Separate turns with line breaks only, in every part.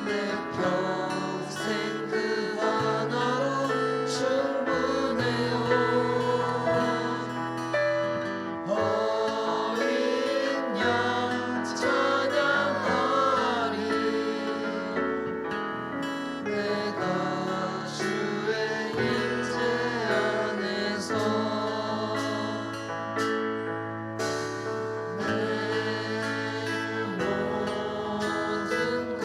내 평생 그 하나로 충분해요. 어린 양 찬양하리. 내가 주의 임재 안에서 내 모든 것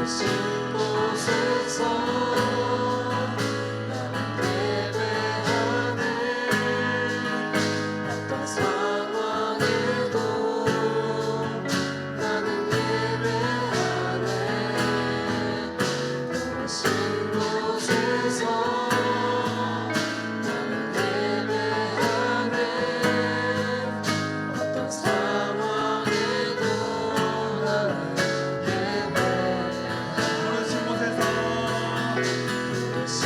부르신 곳에서 나는 예배하네. 어떤 상황에도 나는 예배하네. 부르신 곳에서 나는 예배하네. 어떤 상황에도 나는
부르신 곳에서
부르신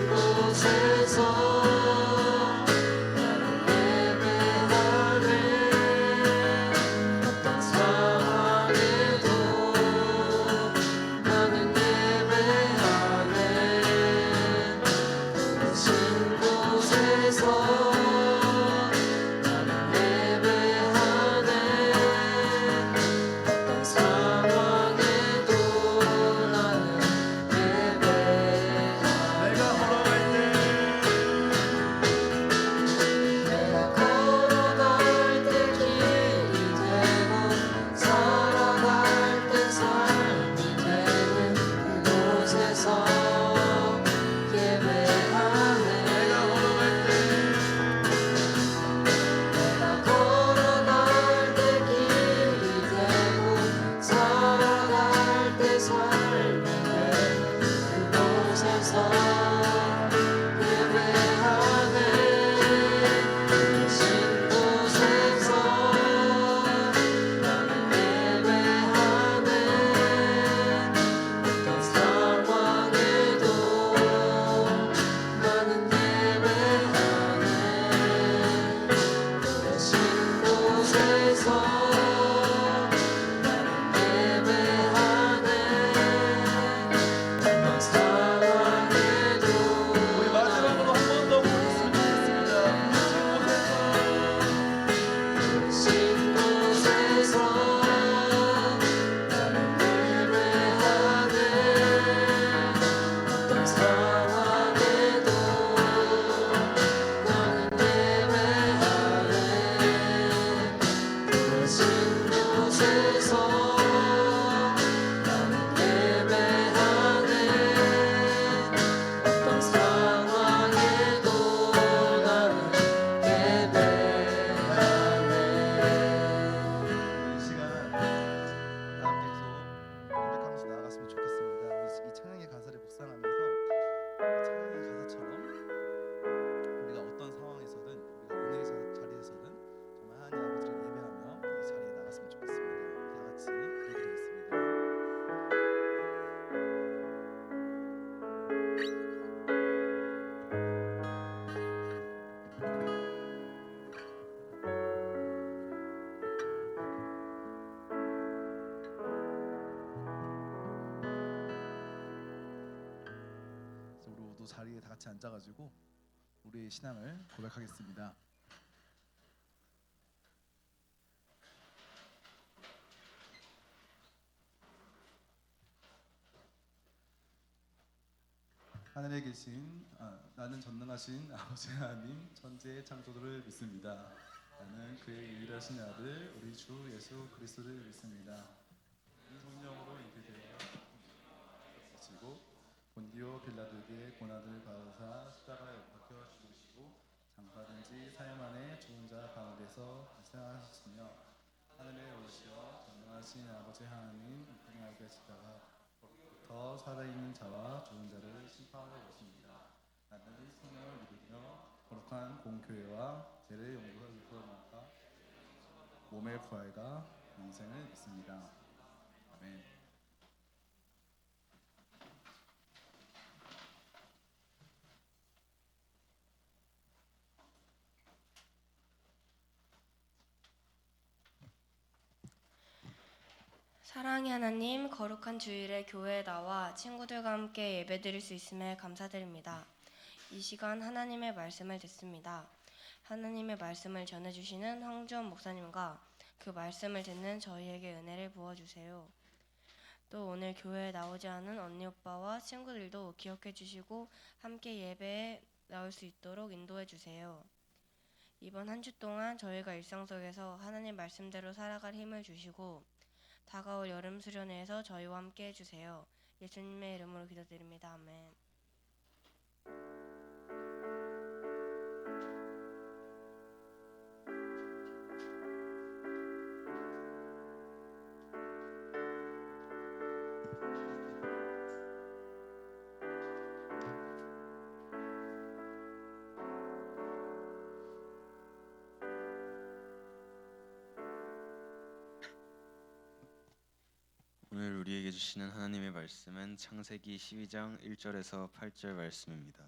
곳에서 나는 예배하네. 어떤 상황에도 나는 예배하네. 부르신 곳에서 나는 예배하네. 어떤 상황에도 나는 예배하네.
내가 걸어갈 때
내가 걸어갈 때 길이 되고 살아갈 때 삶이 되는 그곳에서 예배하네.
내가 걸어갈 때
내가 걸어갈 때 길이 되고 살아갈 때 삶이 되는 그곳에서 예배하네. 부르신 곳에서 나는 예배하네. 어떤 상황에도 나는 예배하네. 부르신 곳에서 나는 예배하네. 어떤 상황에도
우리 마지막으로 한 번 더 부르셨으면 좋겠습니다.
부르신 곳에서 나는 예배하네. 어떤 상황에도 나는 예배하네. 부르신 곳에서 나는 예배하네. 어떤 상황에도 나는 예배하네.
이 시간 다 함께 계속 고백하면서 나아갔으면 좋겠습니다. 우리 이 찬양의 가사를 묵상하면서 이 찬양의 가사처럼 우리가 어떤 상황에서든 우리가 은혜의 자리에서든 정말 하나님 아버지를 예배하며 이 자리에 나갔으면 좋겠습니다. 다 같이 기도드리겠습니다. 그래서 우리 모두 자리에 다 같이 앉아가지고 우리의 신앙을 고백하겠습니다. 하늘에 계신 나는 전능하신 아버지 하나님 천지의 창조주를 믿습니다. 나는 그의 유일하신 아들 우리 주 예수 그리스도를 믿습니다. 이 성령으로 인도되어 지고 본디오 빌라도에게 고난을 받으사 십자가에 못 박혀 죽으시고 장사된 지 4일 만에 죽은 자 가운데서 생하셨으며 하늘에 오시어 전능하신 아버지 하나님 은총하게 십자가부터 살아있는 자와 죽은 자를 심판하러 오십니다. 나는 성령을 믿으며 거룩한 공교회와 죄를 용서를 구원받아 몸의 부활과 영생을 믿습니다. 아멘.
사랑의 하나님, 거룩한 주일에 교회에 나와 친구들과 함께 예배드릴 수 있음에 감사드립니다. 이 시간 하나님의 말씀을 듣습니다. 하나님의 말씀을 전해주시는 황주원 목사님과 그 말씀을 듣는 저희에게 은혜를 부어주세요. 또 오늘 교회에 나오지 않은 언니 오빠와 친구들도 기억해 주시고 함께 예배에 나올 수 있도록 인도해 주세요. 이번 한 주 동안 저희가 일상 속에서 하나님 말씀대로 살아갈 힘을 주시고 다가올 여름 수련회에서 저희와 함께 해주세요. 예수님의 이름으로 기도드립니다. 아멘.
오늘 우리에게 주시는 하나님의 말씀은 창세기 12장 1절에서 8절 말씀입니다.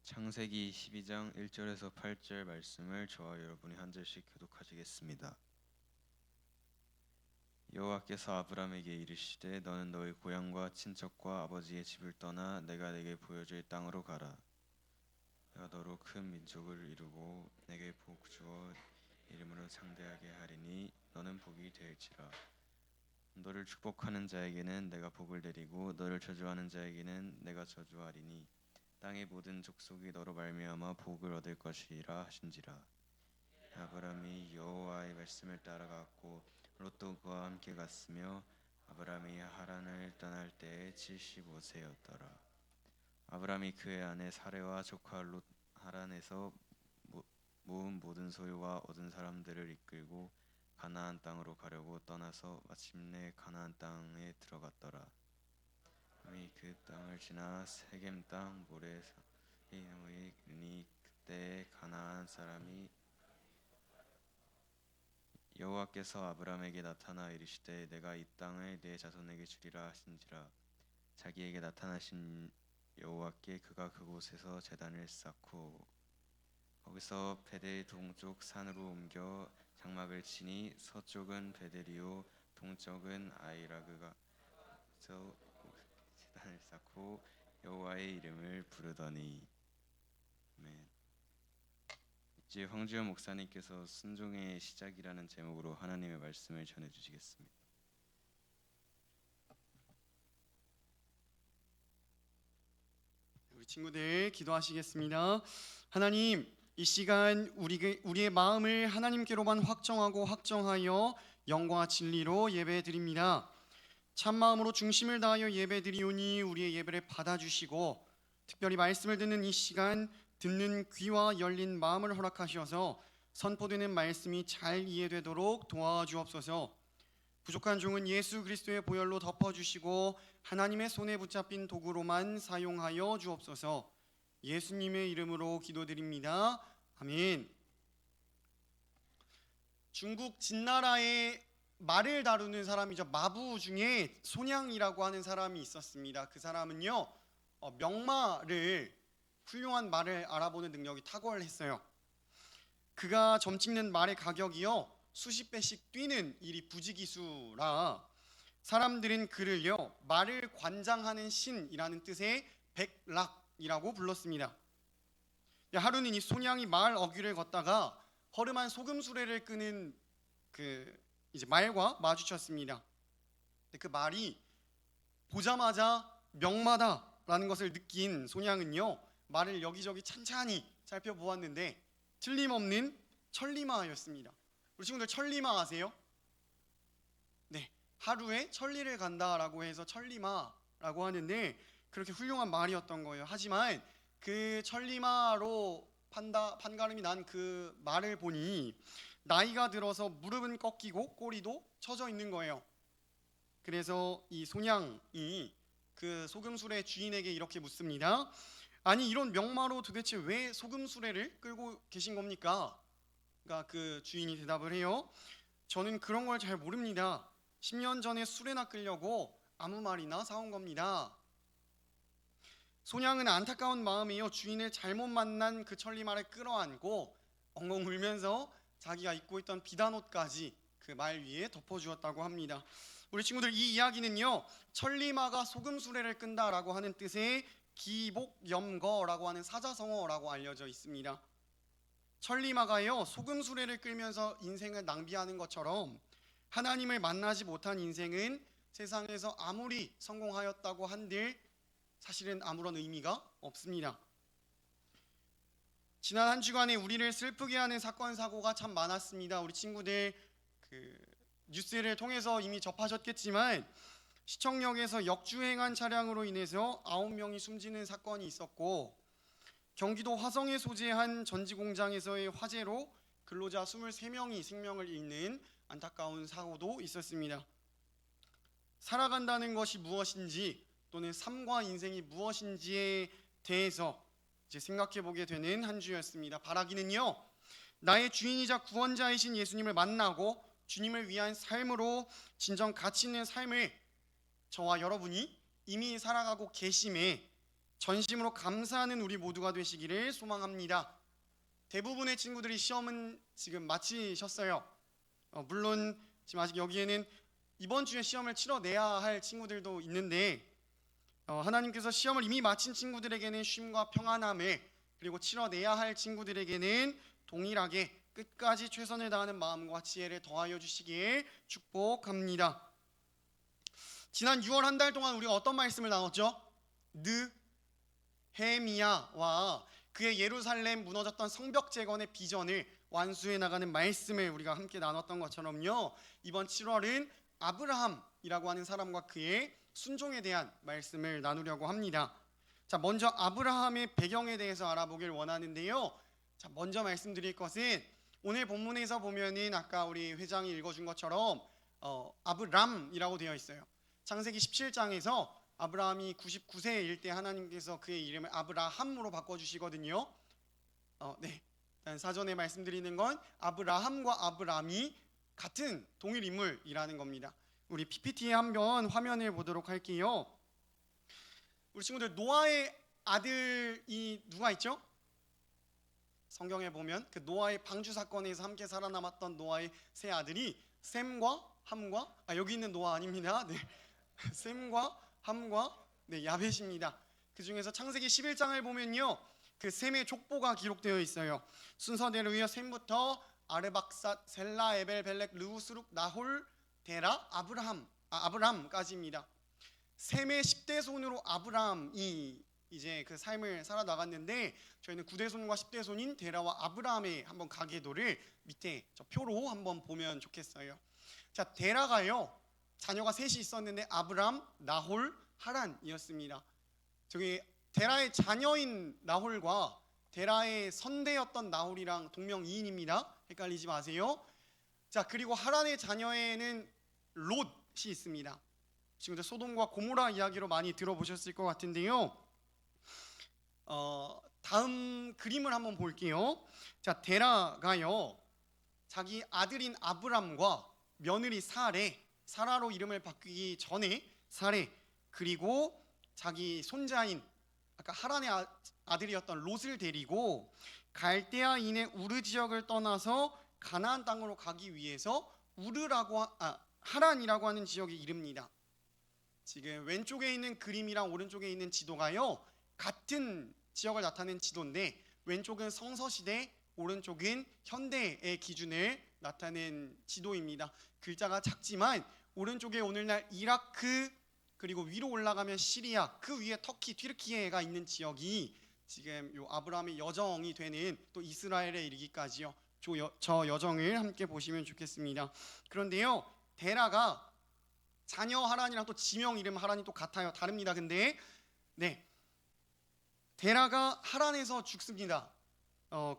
창세기 12장 1절에서 8절 말씀을 저와 여러분이 한 절씩 교독하시겠습니다. 여호와께서 아브라함에게 이르시되 너는 너의 고향과 친척과 아버지의 집을 떠나 내가 내게 보여줄 땅으로 가라. 내가 너로 큰 민족을 이루고 내게 복 주어 이름으로 창대하게 하리니 너는 복이 될지라. 너를 축복하는 자에게는 내가 복을 내리고 너를 저주하는 자에게는 내가 저주하리니 땅의 모든 족속이 너로 말미암아 복을 얻을 것이라 하신지라. 아브라함이 여호와의 말씀을 따라갔고 롯도 그와 함께 갔으며 아브라함이 하란을 떠날 때에 75세였더라. 아브라함이 그의 아내 사레와 조카 롯 하란에서 모은 모든 소유와 얻은 사람들을 이끌고 가나안 땅으로 가려고 떠나서 마침내 가나안 땅에 들어갔더라. 아브라함이 그 땅을 지나 세겜 땅 모레 사이에 이르니 그때 가나안 사람이 여호와께서 아브라함에게 나타나 이르시되 내가 이 땅을 내 자손에게 주리라 하신지라. 자기에게 나타나신 여호와께 그가 그곳에서 제단을 쌓고 거기서 베델 동쪽 산으로 옮겨 장막을 치니 서쪽은 베델이요 동쪽은 아이라그가 서 제단을 쌓고 여호와의 이름을 부르더니. 아멘. 이제 황주현 목사님께서 순종의 시작이라는 제목으로 하나님의 말씀을 전해주시겠습니다.
우리 친구들 기도하시겠습니다. 하나님, 이 시간 우리의 마음을 하나님께로만 확정하여 영과 진리로 예배드립니다. 참마음으로 중심을 다하여 예배드리오니 우리의 예배를 받아주시고 특별히 말씀을 듣는 이 시간 듣는 귀와 열린 마음을 허락하셔서 선포되는 말씀이 잘 이해되도록 도와주옵소서. 부족한 종은 예수 그리스도의 보혈로 덮어주시고 하나님의 손에 붙잡힌 도구로만 사용하여 주옵소서. 예수님의 이름으로 기도드립니다. 아멘. 중국 진나라의 말을 다루는 사람이죠. 마부 중에 손양이라고 하는 사람이 있었습니다. 그 사람은요 명마를 훌륭한 말을 알아보는 능력이 탁월했어요. 그가 점 찍는 말의 가격이요 수십 배씩 뛰는 일이 부지기수라 사람들은 그를요 말을 관장하는 신이라는 뜻의 백락이라고 불렀습니다. 하루는 이 손양이 마을 어귀를 걷다가 허름한 소금 수레를 끄는 이제 말과 마주쳤습니다. 그 말이 보자마자 명마다라는 것을 느낀 손양은요 말을 여기저기 찬찬히 살펴보았는데 틀림없는 천리마였습니다. 우리 친구들 천리마 아세요? 네, 하루에 천리를 간다라고 해서 천리마라고 하는데 그렇게 훌륭한 말이었던 거예요. 하지만 그 천리마로 판가름이 난 그 말을 보니 나이가 들어서 무릎은 꺾이고 꼬리도 처져 있는 거예요. 그래서 이 손양이 그 소금수레 주인에게 이렇게 묻습니다. 아니 이런 명마로 도대체 왜 소금수레를 끌고 계신 겁니까? 그러니까 그 주인이 대답을 해요. 저는 그런 걸 잘 모릅니다. 10년 전에 수레나 끌려고 아무 말이나 사온 겁니다. 손양은 안타까운 마음이요 주인을 잘못 만난 그 천리마를 끌어안고 엉엉 울면서 자기가 입고 있던 비단옷까지 그 말 위에 덮어주었다고 합니다. 우리 친구들 이 이야기는요 천리마가 소금수레를 끈다라고 하는 뜻의 기복염거라고 하는 사자성어라고 알려져 있습니다. 천리마가요 소금수레를 끌면서 인생을 낭비하는 것처럼 하나님을 만나지 못한 인생은 세상에서 아무리 성공하였다고 한들 사실은 아무런 의미가 없습니다. 지난 한 주간에 우리를 슬프게 하는 사건 사고가 참 많았습니다. 우리 친구들 뉴스를 통해서 이미 접하셨겠지만 시청역에서 역주행한 차량으로 인해서 9명이 숨지는 사건이 있었고, 경기도 화성에 소재한 전지 공장에서의 화재로 근로자 23명이 생명을 잃는 안타까운 사고도 있었습니다. 살아간다는 것이 무엇인지 또는 삶과 인생이 무엇인지에 대해서 이제 생각해 보게 되는 한 주였습니다. 바라기는요, 나의 주인이자 구원자이신 예수님을 만나고 주님을 위한 삶으로 진정 가치 있는 삶을 저와 여러분이 이미 살아가고 계심에 전심으로 감사하는 우리 모두가 되시기를 소망합니다. 대부분의 친구들이 시험은 지금 마치셨어요. 물론 지금 아직 여기에는 이번 주에 시험을 치러내야 할 친구들도 있는데, 하나님께서 시험을 이미 마친 친구들에게는 쉼과 평안함을, 그리고 치러내야 할 친구들에게는 동일하게 끝까지 최선을 다하는 마음과 지혜를 더하여 주시기를 축복합니다. 지난 6월 한 달 동안 우리가 어떤 말씀을 나눴죠? 느헤미야와 그의 예루살렘 무너졌던 성벽 재건의 비전을 완수해 나가는 말씀을 우리가 함께 나눴던 것처럼요, 이번 7월은 아브라함이라고 하는 사람과 그의 순종에 대한 말씀을 나누려고 합니다. 자, 먼저 아브라함의 배경에 대해서 알아보길 원하는데요. 자, 먼저 말씀드릴 것은 오늘 본문에서 보면은 아까 우리 회장이 읽어준 것처럼 아브람이라고 되어 있어요. 창세기 17장에서 아브라함이 99세일 때 하나님께서 그의 이름을 아브라함으로 바꿔주시거든요. 일단 사전에 말씀드리는 건 아브라함과 아브람이 같은 동일 인물이라는 겁니다. 우리 PPT에 한번 화면을 보도록 할게요. 우리 친구들, 노아의 아들이 누가 있죠? 성경에 보면 그 노아의 방주 사건에서 함께 살아남았던 노아의 세 아들이 셈과 함과 여기 있는 노아 아닙니다. 셈과 함과 야벳입니다. 그 중에서 창세기 11장을 보면요, 그 셈의 족보가 기록되어 있어요. 순서대로요, 셈부터 아르박삿, 셀라, 에벨, 벨렉, 르우, 스룩, 나홀, 데라, 아브람까지입니다. 셈의 10대 손으로 아브람이 이제 그 삶을 살아나갔는데, 저희는 9대 손과 10대 손인 데라와 아브람의 한번 가계도를 밑에 저 표로 한번 보면 좋겠어요. 자, 데라가요, 자녀가 셋이 있었는데 아브람, 나홀, 하란이었습니다. 저기 데라의 자녀인 나홀과 데라의 선대였던 나홀이랑 동명이인입니다. 헷갈리지 마세요. 자, 그리고 하란의 자녀에는 롯이 있습니다. 지금 소돔과 고모라 이야기로 많이 들어보셨을 것 같은데요. 다음 그림을 한번 볼게요. 자, 데라가요, 자기 아들인 아브람과 며느리 사라로 이름을 바뀌기 전에 사레, 그리고 자기 손자인 아까 하란의 아들이었던 롯을 데리고 갈대아인의 우르 지역을 떠나서 가나안 땅으로 가기 위해서 하란이라고 하는 지역에 이릅니다. 지금 왼쪽에 있는 그림이랑 오른쪽에 있는 지도가요, 같은 지역을 나타낸 지도인데 왼쪽은 성서시대, 오른쪽은 현대의 기준을 나타낸 지도입니다. 글자가 작지만 오른쪽에 오늘날 이라크, 그리고 위로 올라가면 시리아, 그 위에 터키, 튀르키예가 있는 지역이 지금 요 아브라함의 여정이 되는 또 이스라엘에 이르기까지요. 저 여정을 함께 보시면 좋겠습니다. 그런데요, 데라가 자녀 하란이랑 또 지명 이름 하란이 또 같아요. 다릅니다. 근데 데라가 하란에서 죽습니다.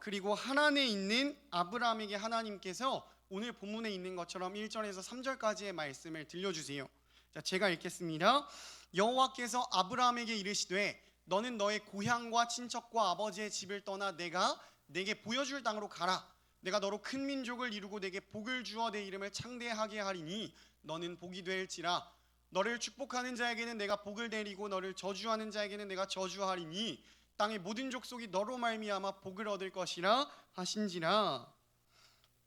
그리고 하란에 있는 아브라함에게 하나님께서 오늘 본문에 있는 것처럼 1절에서 3절까지의 말씀을 들려주세요. 자, 제가 읽겠습니다. 여호와께서 아브라함에게 이르시되 너는 너의 고향과 친척과 아버지의 집을 떠나 내가 내게 보여줄 땅으로 가라. 내가 너로 큰 민족을 이루고 내게 복을 주어 내 이름을 창대하게 하리니 너는 복이 될지라. 너를 축복하는 자에게는 내가 복을 내리고 너를 저주하는 자에게는 내가 저주하리니 땅의 모든 족속이 너로 말미암아 복을 얻을 것이라 하신지라.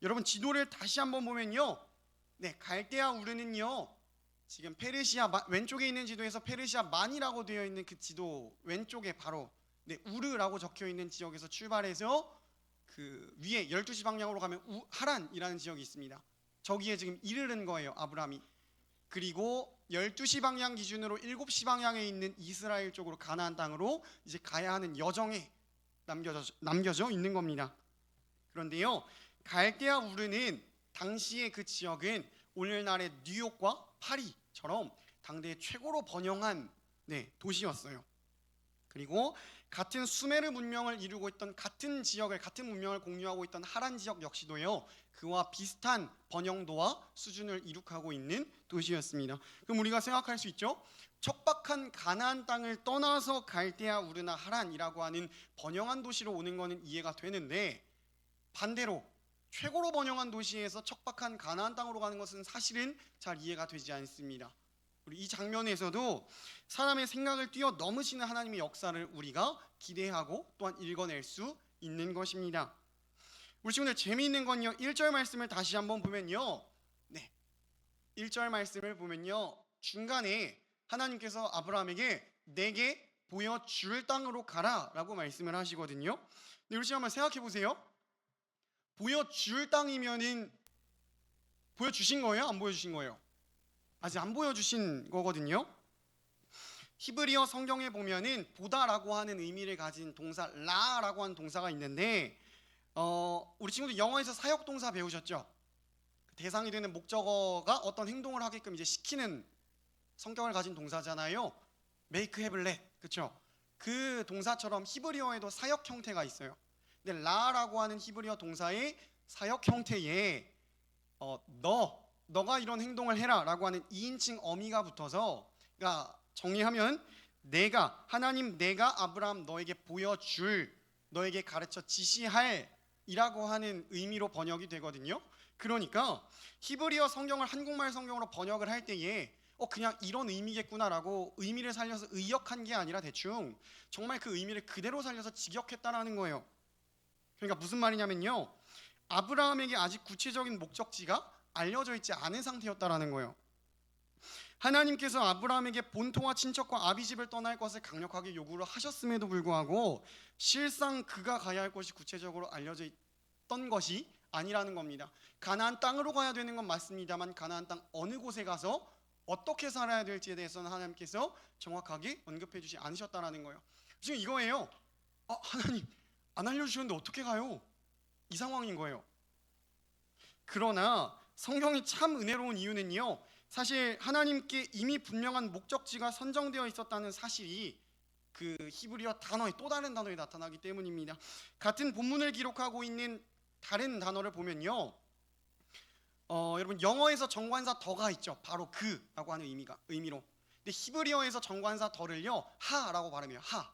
여러분, 지도를 다시 한번 보면요, 갈대아 우르는요, 지금 페르시아 왼쪽에 있는 지도에서 페르시아 만이라고 되어 있는 그 지도 왼쪽에 바로 우르라고 적혀 있는 지역에서 출발해서 그 위에 12시 방향으로 가면 하란이라는 지역이 있습니다. 저기에 지금 이르는 거예요, 아브라함이. 그리고 12시 방향 기준으로 7시 방향에 있는 이스라엘 쪽으로 가나안 땅으로 이제 가야 하는 여정에 남겨져 있는 겁니다. 그런데요, 갈대아 우르는 당시의 그 지역은 오늘날의 뉴욕과 파리처럼 당대의 최고로 번영한 도시였어요. 그리고 같은 수메르 문명을 이루고 있던 같은 문명을 공유하고 있던 하란 지역 역시도요, 그와 비슷한 번영도와 수준을 이룩하고 있는 도시였습니다. 그럼 우리가 생각할 수 있죠? 척박한 가나안 땅을 떠나서 갈대아 우르나 하란이라고 하는 번영한 도시로 오는 것은 이해가 되는데, 반대로 최고로 번영한 도시에서 척박한 가나안 땅으로 가는 것은 사실은 잘 이해가 되지 않습니다. 우리 이 장면에서도 사람의 생각을 뛰어넘으시는 하나님의 역사를 우리가 기대하고 또한 읽어낼 수 있는 것입니다. 우리 친구들, 재미있는 건요, 1절 말씀을 다시 한번 보면요, 1절 말씀을 보면요, 중간에 하나님께서 아브라함에게 내게 보여줄 땅으로 가라라고 말씀을 하시거든요. 근데 우리 친구 한번 생각해 보세요. 보여줄 땅이면은 보여주신 거예요? 안 보여주신 거예요? 아직 안 보여주신 거거든요. 히브리어 성경에 보면은 보다라고 하는 의미를 가진 동사 라라고 하는 동사가 있는데, 우리 친구들 영어에서 사역 동사 배우셨죠? 대상이 되는 목적어가 어떤 행동을 하게끔 이제 시키는 성격을 가진 동사잖아요. make, have, let, 그렇죠? 그 동사처럼 히브리어에도 사역 형태가 있어요. 근데 라라고 하는 히브리어 동사의 사역 형태에 너가 이런 행동을 해라라고 하는 2인칭 어미가 붙어서, 그러니까 정리하면 하나님 내가 아브라함 너에게 보여줄, 너에게 가르쳐 지시할 이라고 하는 의미로 번역이 되거든요. 그러니까 히브리어 성경을 한국말 성경으로 번역을 할 때에 그냥 이런 의미겠구나라고 의미를 살려서 의역한 게 아니라 대충 정말 그 의미를 그대로 살려서 직역했다라는 거예요. 그러니까 무슨 말이냐면요, 아브라함에게 아직 구체적인 목적지가 알려져 있지 않은 상태였다라는 거예요. 하나님께서 아브라함에게 본토와 친척과 아비집을 떠날 것을 강력하게 요구를 하셨음에도 불구하고 실상 그가 가야 할 곳이 구체적으로 알려져 있던 것이 아니라는 겁니다. 가나안 땅으로 가야 되는 건 맞습니다만, 가나안 땅 어느 곳에 가서 어떻게 살아야 될지에 대해서는 하나님께서 정확하게 언급해 주지 않으셨다라는 거예요. 지금 이거예요. 하나님 안 알려주셨는데 어떻게 가요? 이 상황인 거예요. 그러나 성경이 참 은혜로운 이유는요, 사실 하나님께 이미 분명한 목적지가 선정되어 있었다는 사실이 그 히브리어 단어의 또 다른 단어에 나타나기 때문입니다. 같은 본문을 기록하고 있는 다른 단어를 보면요, 여러분 영어에서 정관사 더가 있죠. 바로 그라고 하는 의미로. 근데 히브리어에서 정관사 더를요 하라고 발음해요. 하.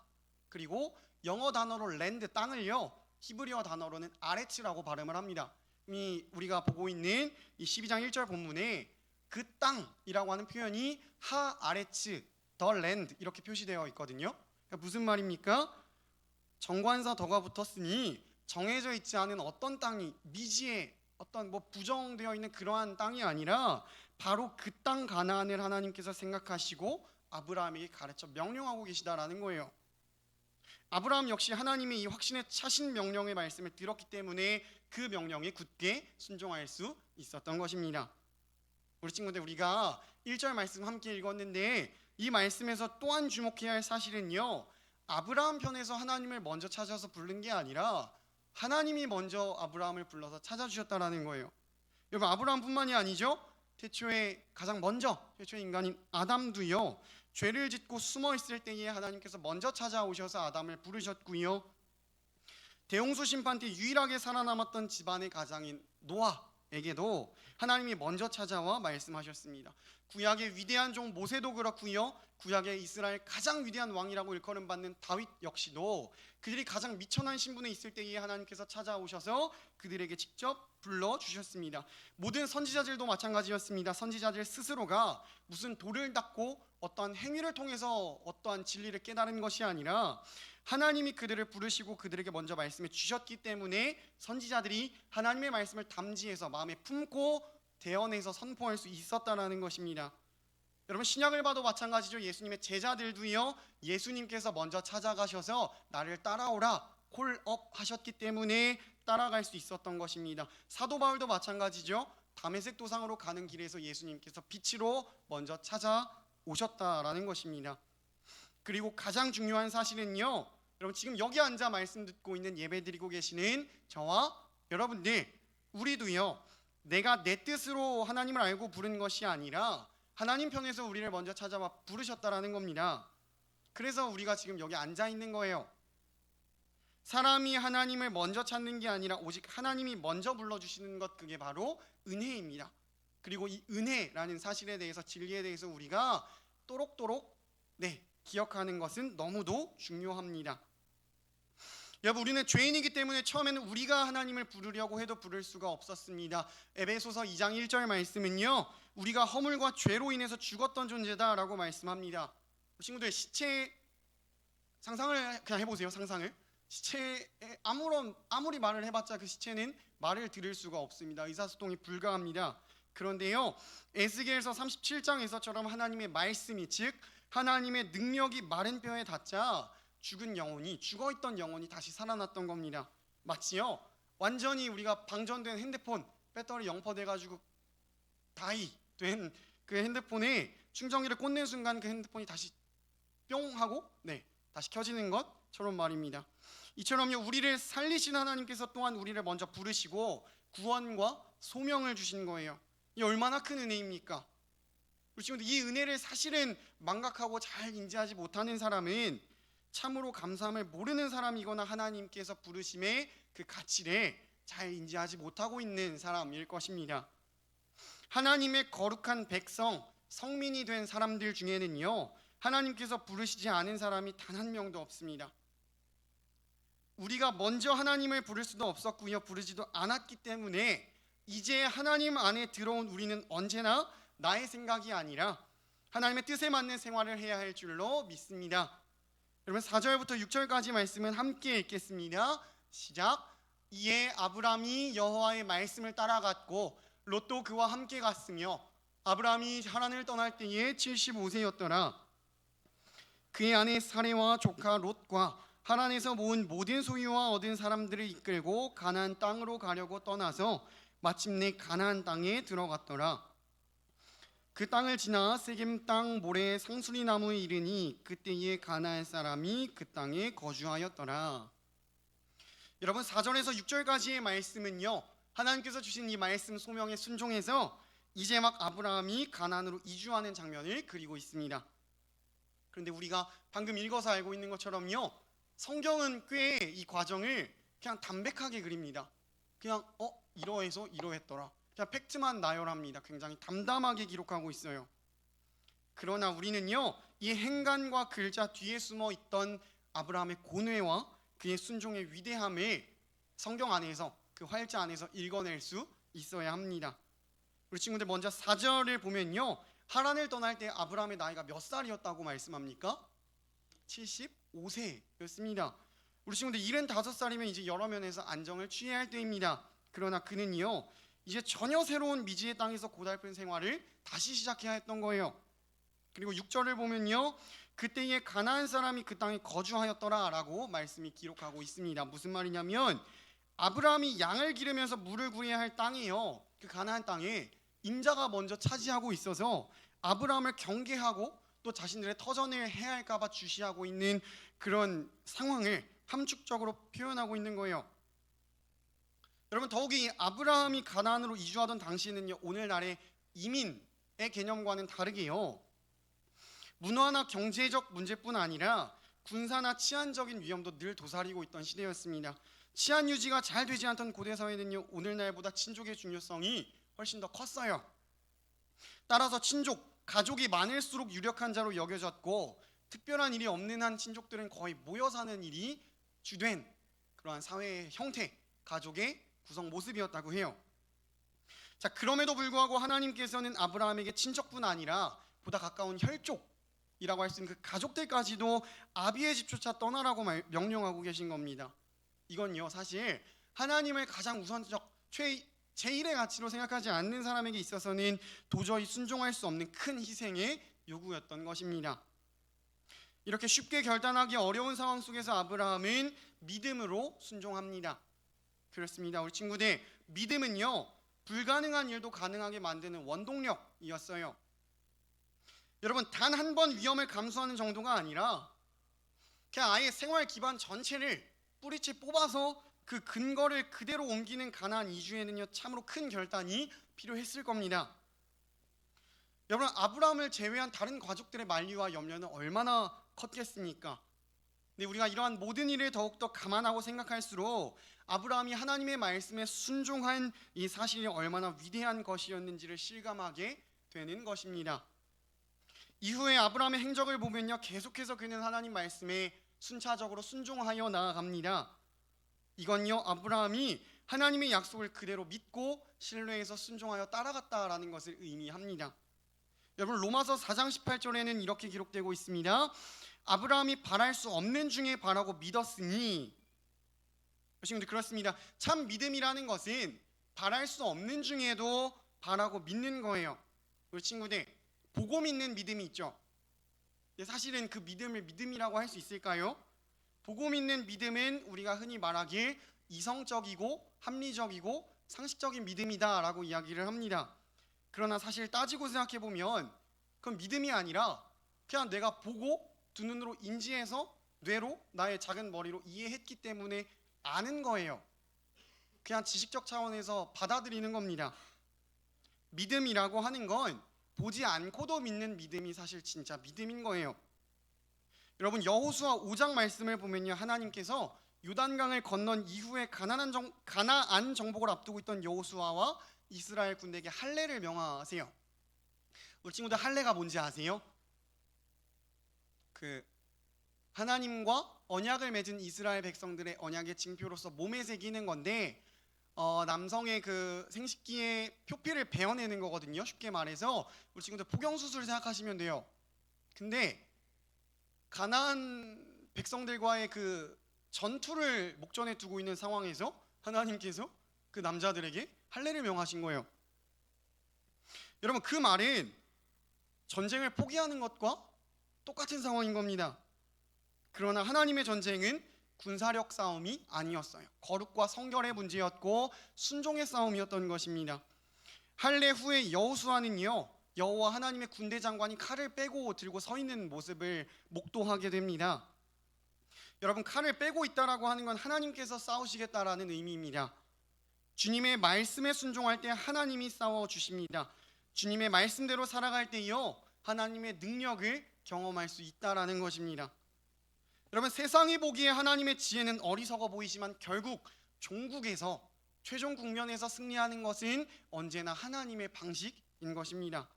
그리고 영어 단어로 랜드, 땅을요, 히브리어 단어로는 아레츠라고 발음을 합니다. 이미 우리가 보고 있는 이 12장 1절 본문에 그 땅이라고 하는 표현이 하 아레츠 더 랜드 이렇게 표시되어 있거든요. 그러니까 무슨 말입니까? 정관사 더가 붙었으니 정해져 있지 않은 어떤 땅이, 미지의 어떤 부정되어 있는 그러한 땅이 아니라 바로 그 땅 가나안을 하나님께서 생각하시고 아브라함에게 가르쳐 명령하고 계시다라는 거예요. 아브라함 역시 하나님의 이 확신에 차신 명령의 말씀을 들었기 때문에 그 명령에 굳게 순종할 수 있었던 것입니다. 우리 친구들, 우리가 1절 말씀 함께 읽었는데 이 말씀에서 또한 주목해야 할 사실은요, 아브라함 편에서 하나님을 먼저 찾아서 부른 게 아니라 하나님이 먼저 아브라함을 불러서 찾아주셨다라는 거예요. 여러분, 아브라함뿐만이 아니죠. 태초의 인간인 아담도요, 죄를 짓고 숨어 있을 때에 하나님께서 먼저 찾아오셔서 아담을 부르셨고요. 대홍수 심판 때 유일하게 살아남았던 집안의 가장인 노아에게도 하나님이 먼저 찾아와 말씀하셨습니다. 구약의 위대한 종 모세도 그렇고요, 구약의 이스라엘 가장 위대한 왕이라고 일컬음받는 다윗 역시도 그들이 가장 미천한 신분에 있을 때에 하나님께서 찾아오셔서 그들에게 직접 불러주셨습니다. 모든 선지자들도 마찬가지였습니다. 선지자들 스스로가 무슨 돌을 닦고 어떠한 행위를 통해서 어떠한 진리를 깨달은 것이 아니라 하나님이 그들을 부르시고 그들에게 먼저 말씀해 주셨기 때문에 선지자들이 하나님의 말씀을 담지해서 마음에 품고 대언해서 선포할 수 있었다라는 것입니다. 여러분, 신약을 봐도 마찬가지죠. 예수님의 제자들도요, 예수님께서 먼저 찾아가셔서 나를 따라오라 콜업 하셨기 때문에 따라갈 수 있었던 것입니다. 사도 바울도 마찬가지죠. 다메섹 도상으로 가는 길에서 예수님께서 빛으로 먼저 찾아오셨다라는 것입니다. 그리고 가장 중요한 사실은요, 여러분 지금 여기 앉아 말씀 듣고 있는 예배드리고 계시는 저와 여러분들, 우리도요, 내가 내 뜻으로 하나님을 알고 부른 것이 아니라 하나님 편에서 우리를 먼저 찾아와 부르셨다라는 겁니다. 그래서 우리가 지금 여기 앉아 있는 거예요. 사람이 하나님을 먼저 찾는 게 아니라 오직 하나님이 먼저 불러주시는 것, 그게 바로 은혜입니다. 그리고 이 은혜라는 사실에 대해서, 진리에 대해서 우리가 또록또록 기억하는 것은 너무도 중요합니다. 여러분, 우리는 죄인이기 때문에 처음에는 우리가 하나님을 부르려고 해도 부를 수가 없었습니다. 에베소서 2장 1절 말씀은요, 우리가 허물과 죄로 인해서 죽었던 존재다라고 말씀합니다. 친구들, 시체 상상을 그냥 해보세요. 상상을. 시체에 아무리 말을 해봤자 그 시체는 말을 들을 수가 없습니다. 의사소통이 불가합니다. 그런데요, 에스겔서 37장에서처럼 하나님의 말씀이, 즉 하나님의 능력이 마른 뼈에 닿자 죽어있던 영혼이 다시 살아났던 겁니다. 마치요, 완전히 우리가 방전된 핸드폰 배터리 0% 돼가지고 다이 된 그 핸드폰에 충전기를 꽂는 순간 그 핸드폰이 다시 뿅 하고 다시 켜지는 것처럼 말입니다. 이처럼요, 우리를 살리신 하나님께서 또한 우리를 먼저 부르시고 구원과 소명을 주신 거예요. 이 얼마나 큰 은혜입니까? 우리 친구들, 이 은혜를 사실은 망각하고 잘 인지하지 못하는 사람은 참으로 감사함을 모르는 사람이거나 하나님께서 부르심의 그 가치를 잘 인지하지 못하고 있는 사람일 것입니다. 하나님의 거룩한 백성, 성민이 된 사람들 중에는요, 하나님께서 부르시지 않은 사람이 단 한 명도 없습니다. 우리가 먼저 하나님을 부를 수도 없었고요, 부르지도 않았기 때문에 이제 하나님 안에 들어온 우리는 언제나 나의 생각이 아니라 하나님의 뜻에 맞는 생활을 해야 할 줄로 믿습니다. 여러분, 4절부터 6절까지 말씀은 함께 읽겠습니다. 시작. 이에 아브람이 여호와의 말씀을 따라갔고 롯도 그와 함께 갔으며 아브람이 하란을 떠날 때에 75세였더라. 그의 아내 사레와 조카 롯과 하란에서 모은 모든 소유와 얻은 사람들을 이끌고 가나안 땅으로 가려고 떠나서 마침내 가나안 땅에 들어갔더라. 그 땅을 지나 세겜 땅 모래 상수리 나무에 이르니 그때에 가나안 사람이 그 땅에 거주하였더라. 여러분, 4절에서 6절까지의 말씀은요, 하나님께서 주신 이 말씀 소명에 순종해서 이제 막 아브라함이 가나안으로 이주하는 장면을 그리고 있습니다. 그런데 우리가 방금 읽어서 알고 있는 것처럼요, 성경은 꽤 이 과정을 그냥 담백하게 그립니다. 그냥 이러해서 이러했더라, 그냥 팩트만 나열합니다. 굉장히 담담하게 기록하고 있어요. 그러나 우리는요, 이 행간과 글자 뒤에 숨어 있던 아브라함의 고뇌와 그의 순종의 위대함을 성경 안에서, 그 활자 안에서 읽어낼 수 있어야 합니다. 우리 친구들, 먼저 4절을 보면요, 하란을 떠날 때 아브라함의 나이가 몇 살이었다고 말씀합니까? 75세였습니다. 우리 친구들, 75살이면 이제 여러 면에서 안정을 취해야 할 때입니다. 그러나 그는요, 이제 전혀 새로운 미지의 땅에서 고달픈 생활을 다시 시작해야 했던 거예요. 그리고 6절을 보면요, 그때에 가나안 사람이 그 땅에 거주하였더라 라고 말씀이 기록하고 있습니다. 무슨 말이냐면, 아브라함이 양을 기르면서 물을 구해야 할 땅이에요. 그 가나안 땅에 임자가 먼저 차지하고 있어서 아브라함을 경계하고 또 자신들의 터전을 해야 할까 봐 주시하고 있는 그런 상황을 함축적으로 표현하고 있는 거예요. 여러분, 더욱이 아브라함이 가나안으로 이주하던 당시에는요, 오늘날의 이민의 개념과는 다르게요, 문화나 경제적 문제뿐 아니라 군사나 치안적인 위험도 늘 도사리고 있던 시대였습니다. 치안 유지가 잘 되지 않던 고대 사회는요, 오늘날보다 친족의 중요성이 훨씬 더 컸어요. 따라서 친족, 가족이 많을수록 유력한 자로 여겨졌고, 특별한 일이 없는 한 친족들은 거의 모여 사는 일이 주된 그러한 사회의 형태, 가족의 구성 모습이었다고 해요. 자, 그럼에도 불구하고 하나님께서는 아브라함에게 친척뿐 아니라 보다 가까운 혈족이라고 할 수 있는 그 가족들까지도 아비의 집조차 떠나라고 명령하고 계신 겁니다. 이건요, 사실 하나님을 가장 우선적 제1의 가치로 생각하지 않는 사람에게 있어서는 도저히 순종할 수 없는 큰 희생의 요구였던 것입니다. 이렇게 쉽게 결단하기 어려운 상황 속에서 아브라함은 믿음으로 순종합니다. 그렇습니다. 우리 친구들, 믿음은요, 불가능한 일도 가능하게 만드는 원동력이었어요. 여러분, 단 한 번 위험을 감수하는 정도가 아니라 그냥 아예 생활 기반 전체를 뿌리채 뽑아서 그 근거를 그대로 옮기는 가나안 이주에는요 참으로 큰 결단이 필요했을 겁니다. 여러분, 아브라함을 제외한 다른 가족들의 만류와 염려는 얼마나 컸겠습니까? 근데 우리가 이러한 모든 일을 더욱더 감안하고 생각할수록 아브라함이 하나님의 말씀에 순종한 이 사실이 얼마나 위대한 것이었는지를 실감하게 되는 것입니다. 이후에 아브라함의 행적을 보면요, 계속해서 그는 하나님 말씀에 순차적으로 순종하여 나아갑니다. 이건요, 아브라함이 하나님의 약속을 그대로 믿고 신뢰해서 순종하여 따라갔다라는 것을 의미합니다. 여러분, 로마서 4장 18절에는 이렇게 기록되고 있습니다. 아브라함이 바랄 수 없는 중에 바라고 믿었으니, 여러분들 그렇습니다. 참 믿음이라는 것은 바랄 수 없는 중에도 바라고 믿는 거예요. 우리 친구들, 보고 믿는 믿음이 있죠. 사실은 그 믿음을 믿음이라고 할 수 있을까요? 보고 믿는 믿음은 우리가 흔히 말하길 이성적이고 합리적이고 상식적인 믿음이다라고 이야기를 합니다. 그러나 사실 따지고 생각해보면 그건 믿음이 아니라 그냥 내가 보고 두 눈으로 인지해서 뇌로 나의 작은 머리로 이해했기 때문에 아는 거예요. 그냥 지식적 차원에서 받아들이는 겁니다. 믿음이라고 하는 건 보지 않고도 믿는 믿음이 사실 진짜 믿음인 거예요. 여러분, 여호수아 5장 말씀을 보면요, 하나님께서 요단강을 건넌 이후에 가나안 정복을 앞두고 있던 여호수아와 이스라엘 군대에게 할례를 명하세요. 우리 친구들, 할례가 뭔지 아세요? 그 하나님과 언약을 맺은 이스라엘 백성들의 언약의 징표로서 몸에 새기는 건데, 남성의 그 생식기의 표피를 베어내는 거거든요. 쉽게 말해서 우리 친구들 포경수술 생각하시면 돼요. 근데 가나안 백성들과의 그 전투를 목전에 두고 있는 상황에서 하나님께서 그 남자들에게 할례를 명하신 거예요. 여러분, 그 말은 전쟁을 포기하는 것과 똑같은 상황인 겁니다. 그러나 하나님의 전쟁은 군사력 싸움이 아니었어요. 거룩과 성결의 문제였고 순종의 싸움이었던 것입니다. 할례 후에 여호수아는요, 여호와 하나님의 군대 장관이 칼을 빼고 들고 서 있는 모습을 목도하게 됩니다. 여러분, 칼을 빼고 있다라고 하는 건 하나님께서 싸우시겠다라는 의미입니다. 주님의 말씀에 순종할 때 하나님이 싸워 주십니다. 주님의 말씀대로 살아갈 때요, 하나님의 능력을 경험할 수 있다라는 것입니다. 여러분, 세상이 보기에 하나님의 지혜는 어리석어 보이지만 결국 종국에서 최종 국면에서 승리하는 것은 언제나 하나님의 방식인 것입니다.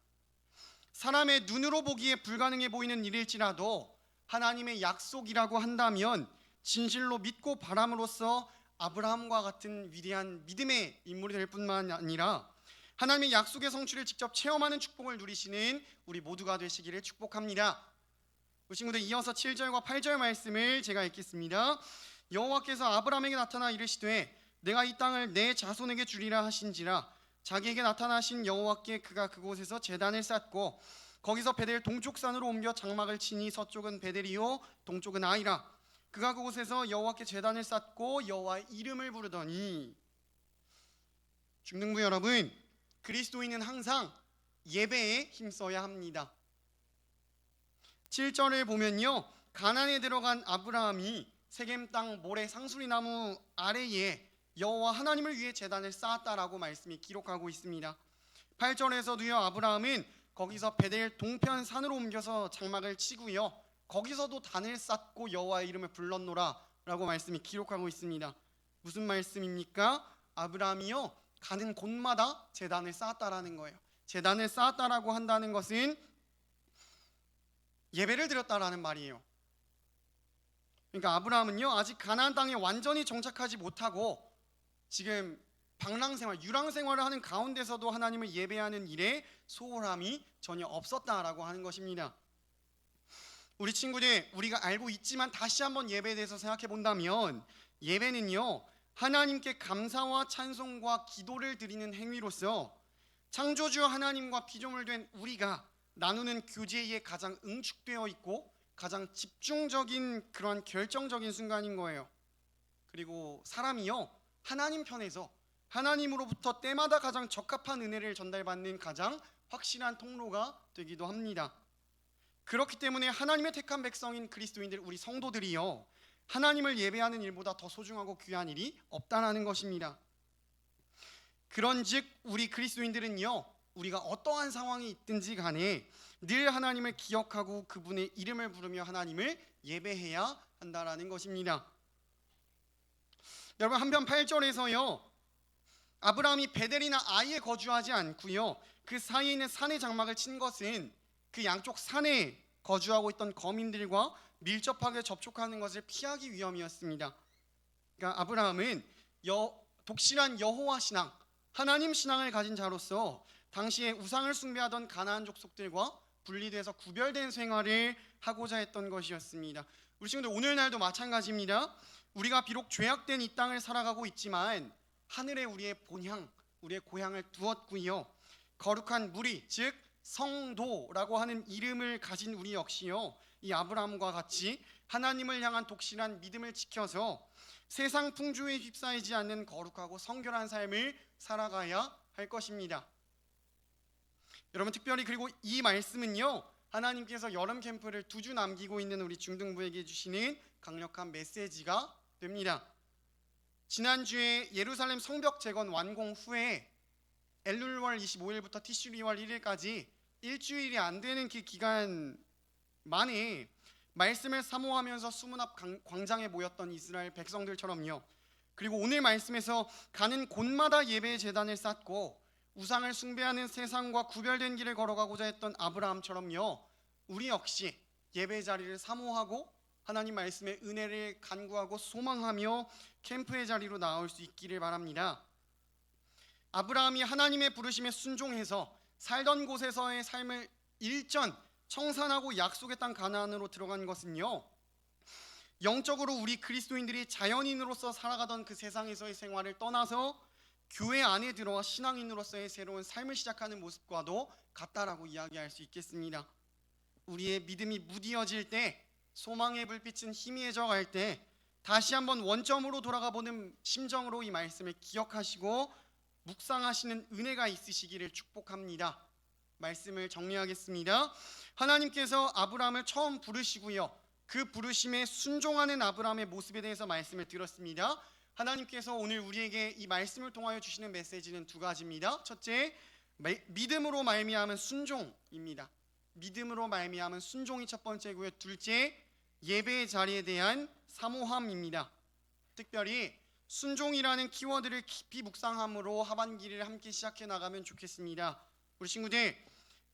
사람의 눈으로 보기에 불가능해 보이는 일일지라도 하나님의 약속이라고 한다면 진실로 믿고 바람으로써 아브라함과 같은 위대한 믿음의 인물이 될 뿐만 아니라 하나님의 약속의 성취를 직접 체험하는 축복을 누리시는 우리 모두가 되시기를 축복합니다. 우리 친구들, 이어서 7절과 8절 말씀을 제가 읽겠습니다. 여호와께서 아브라함에게 나타나 이르시되 내가 이 땅을 내 자손에게 주리라 하신지라. 자기에게 나타나신 여호와께 그가 그곳에서 제단을 쌓고 거기서 베델 동쪽 산으로 옮겨 장막을 치니 서쪽은 베델이요 동쪽은 아이라. 그가 그곳에서 여호와께 제단을 쌓고 여호와의 이름을 부르더니. 중등부 여러분, 그리스도인은 항상 예배에 힘써야 합니다. 7절을 보면요, 가나안에 들어간 아브라함이 세겜 땅 모래 상수리 나무 아래에 여호와 하나님을 위해 제단을 쌓았다라고 말씀이 기록하고 있습니다. 8절에서도요, 아브라함은 거기서 베델 동편 산으로 옮겨서 장막을 치고요, 거기서도 단을 쌓고 여호와의 이름을 불렀노라라고 말씀이 기록하고 있습니다. 무슨 말씀입니까? 아브라함이요, 가는 곳마다 제단을 쌓았다라는 거예요. 제단을 쌓았다라고 한다는 것은 예배를 드렸다라는 말이에요. 그러니까 아브라함은요, 아직 가나안 땅에 완전히 정착하지 못하고 지금 방랑생활, 유랑생활을 하는 가운데서도 하나님을 예배하는 일에 소홀함이 전혀 없었다라고 하는 것입니다. 우리 친구들, 우리가 알고 있지만 다시 한번 예배에 대해서 생각해 본다면 예배는요, 하나님께 감사와 찬송과 기도를 드리는 행위로서 창조주 하나님과 피조물 된 우리가 나누는 교제에 가장 응축되어 있고 가장 집중적인 그런 결정적인 순간인 거예요. 그리고 사람이요, 하나님 편에서 하나님으로부터 때마다 가장 적합한 은혜를 전달받는 가장 확실한 통로가 되기도 합니다. 그렇기 때문에 하나님의 택한 백성인 그리스도인들, 우리 성도들이요, 하나님을 예배하는 일보다 더 소중하고 귀한 일이 없다라는 것입니다. 그런즉 우리 그리스도인들은요, 우리가 어떠한 상황이 있든지 간에 늘 하나님을 기억하고 그분의 이름을 부르며 하나님을 예배해야 한다라는 것입니다. 여러분, 한편 8절에서요, 아브라함이 베델이나 아이에 거주하지 않고요, 그 사이에 있는 산의 장막을 친 것은 그 양쪽 산에 거주하고 있던 거민들과 밀접하게 접촉하는 것을 피하기 위함이었습니다. 그러니까 아브라함은 독실한 여호와 신앙, 하나님 신앙을 가진 자로서 당시에 우상을 숭배하던 가나안 족속들과 분리돼서 구별된 생활을 하고자 했던 것이었습니다. 우리 친구들, 오늘날도 마찬가지입니다. 우리가 비록 죄악된 이 땅을 살아가고 있지만 하늘에 우리의 본향, 우리의 고향을 두었고요, 거룩한 무리, 즉 성도라고 하는 이름을 가진 우리 역시요, 이 아브라함과 같이 하나님을 향한 독실한 믿음을 지켜서 세상 풍조에 휩싸이지 않는 거룩하고 성결한 삶을 살아가야 할 것입니다. 여러분, 특별히 그리고 이 말씀은요, 하나님께서 여름 캠프를 2주 남기고 있는 우리 중등부에게 주시는 강력한 메시지가 됩니다. 지난주에 예루살렘 성벽 재건 완공 후에 엘룰월 25일부터 티슈리월 1일까지 일주일이 안 되는 그 기간 만에 말씀을 사모하면서 수문 앞 광장에 모였던 이스라엘 백성들처럼요, 그리고 오늘 말씀에서 가는 곳마다 예배의 제단을 쌓고 우상을 숭배하는 세상과 구별된 길을 걸어가고자 했던 아브라함처럼요, 우리 역시 예배의 자리를 사모하고 하나님 말씀의 은혜를 간구하고 소망하며 캠프의 자리로 나올 수 있기를 바랍니다. 아브라함이 하나님의 부르심에 순종해서 살던 곳에서의 삶을 일전 청산하고 약속의 땅 가나안으로 들어간 것은요, 영적으로 우리 그리스도인들이 자연인으로서 살아가던 그 세상에서의 생활을 떠나서 교회 안에 들어와 신앙인으로서의 새로운 삶을 시작하는 모습과도 같다라고 이야기할 수 있겠습니다. 우리의 믿음이 무디어질 때, 소망의 불빛은 희미해져 갈 때 다시 한번 원점으로 돌아가 보는 심정으로 이 말씀을 기억하시고 묵상하시는 은혜가 있으시기를 축복합니다. 말씀을 정리하겠습니다. 하나님께서 아브라함을 처음 부르시고요, 그 부르심에 순종하는 아브라함의 모습에 대해서 말씀을 들었습니다. 하나님께서 오늘 우리에게 이 말씀을 통하여 주시는 메시지는 2가지입니다. 첫째, 믿음으로 말미암은 순종입니다. 믿음으로 말미암은 순종이 첫 번째고요, 둘째, 예배의 자리에 대한 사모함입니다. 특별히 순종이라는 키워드를 깊이 묵상함으로 하반기를 함께 시작해 나가면 좋겠습니다. 우리 친구들,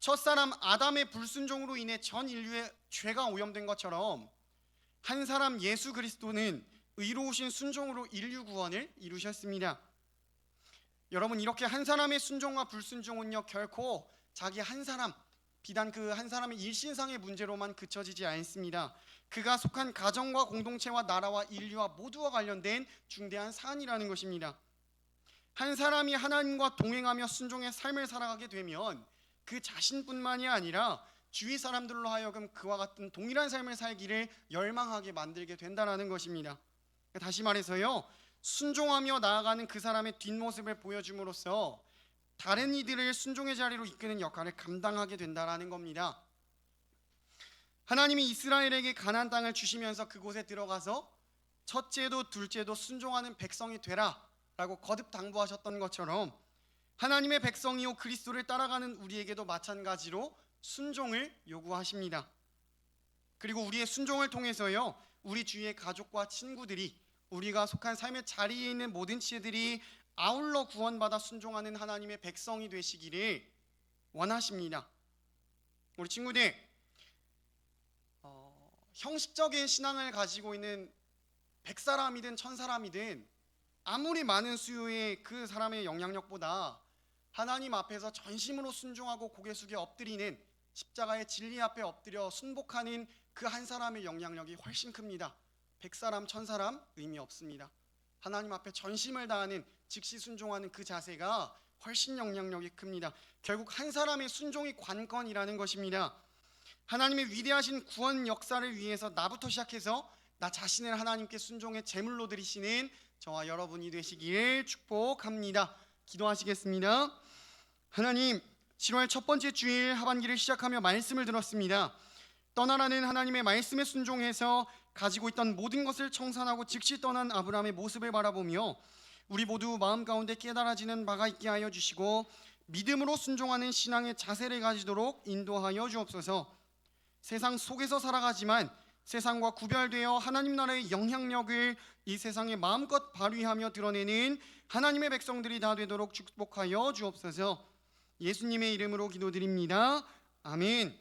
첫사람 아담의 불순종으로 인해 전 인류의 죄가 오염된 것처럼 한 사람 예수 그리스도는 의로우신 순종으로 인류 구원을 이루셨습니다. 여러분, 이렇게 한 사람의 순종과 불순종은요, 결코 자기 한 사람, 비단 그 한 사람의 일신상의 문제로만 그쳐지지 않습니다. 그가 속한 가정과 공동체와 나라와 인류와 모두와 관련된 중대한 사안이라는 것입니다. 한 사람이 하나님과 동행하며 순종의 삶을 살아가게 되면 그 자신뿐만이 아니라 주위 사람들로 하여금 그와 같은 동일한 삶을 살기를 열망하게 만들게 된다는 것입니다. 다시 말해서요, 순종하며 나아가는 그 사람의 뒷모습을 보여줌으로써 다른 이들을 순종의 자리로 이끄는 역할을 감당하게 된다는 겁니다. 하나님이 이스라엘에게 가나안 땅을 주시면서 그곳에 들어가서 첫째도 둘째도 순종하는 백성이 되라 라고 거듭 당부하셨던 것처럼 하나님의 백성이요 그리스도를 따라가는 우리에게도 마찬가지로 순종을 요구하십니다. 그리고 우리의 순종을 통해서요, 우리 주위의 가족과 친구들이, 우리가 속한 삶의 자리에 있는 모든 지혜들이 아울러 구원받아 순종하는 하나님의 백성이 되시기를 원하십니다. 우리 친구들, 형식적인 신앙을 가지고 있는 100사람이든 1000사람이든 아무리 많은 수요의 그 사람의 영향력보다 하나님 앞에서 전심으로 순종하고 고개 숙여 엎드리는, 십자가의 진리 앞에 엎드려 순복하는 그 한 사람의 영향력이 훨씬 큽니다. 100사람, 1000사람 의미 없습니다. 하나님 앞에 전심을 다하는, 즉시 순종하는 그 자세가 훨씬 영향력이 큽니다. 결국 한 사람의 순종이 관건이라는 것입니다. 하나님의 위대하신 구원 역사를 위해서 나부터 시작해서 나 자신을 하나님께 순종의 제물로 드리시는 저와 여러분이 되시길 축복합니다. 기도하시겠습니다. 하나님, 7월 첫 번째 주일 하반기를 시작하며 말씀을 들었습니다. 떠나라는 하나님의 말씀에 순종해서 가지고 있던 모든 것을 청산하고 즉시 떠난 아브라함의 모습을 바라보며 우리 모두 마음 가운데 깨달아지는 바가 있게 하여 주시고 믿음으로 순종하는 신앙의 자세를 가지도록 인도하여 주옵소서. 세상 속에서 살아가지만 세상과 구별되어 하나님 나라의 영향력을 이 세상에 마음껏 발휘하며 드러내는 하나님의 백성들이 다 되도록 축복하여 주옵소서. 예수님의 이름으로 기도드립니다. 아멘.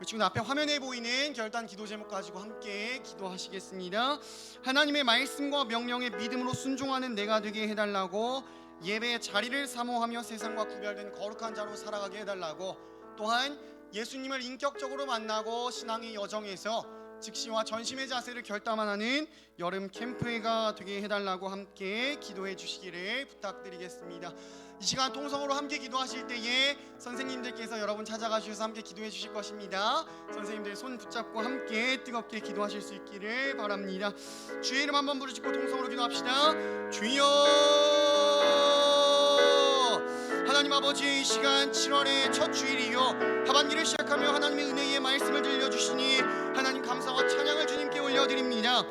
지금 앞에 화면에 보이는 결단 기도 제목 가지고 함께 기도하시겠습니다. 하나님의 말씀과 명령에 믿음으로 순종하는 내가 되게 해달라고, 예배의 자리를 사모하며 세상과 구별된 거룩한 자로 살아가게 해달라고, 또한 예수님을 인격적으로 만나고 신앙의 여정에서 즉시와 전심의 자세를 결단하는 여름 캠프회가 되게 해달라고 함께 기도해 주시기를 부탁드리겠습니다. 이 시간 통성으로 함께 기도하실 때에 선생님들께서 여러분 찾아가셔서 함께 기도해 주실 것입니다. 선생님들 손 붙잡고 함께 뜨겁게 기도하실 수 있기를 바랍니다. 주의 이름 한번 부르짖고 통성으로 기도합시다. 주여, 하나님 아버지, 이 시간 7월의 첫 주일이요 하반기를 시작하며 하나님의 은혜의 말씀을 들려주시니 하나님 감사와 찬양을 주님께 올려드립니다.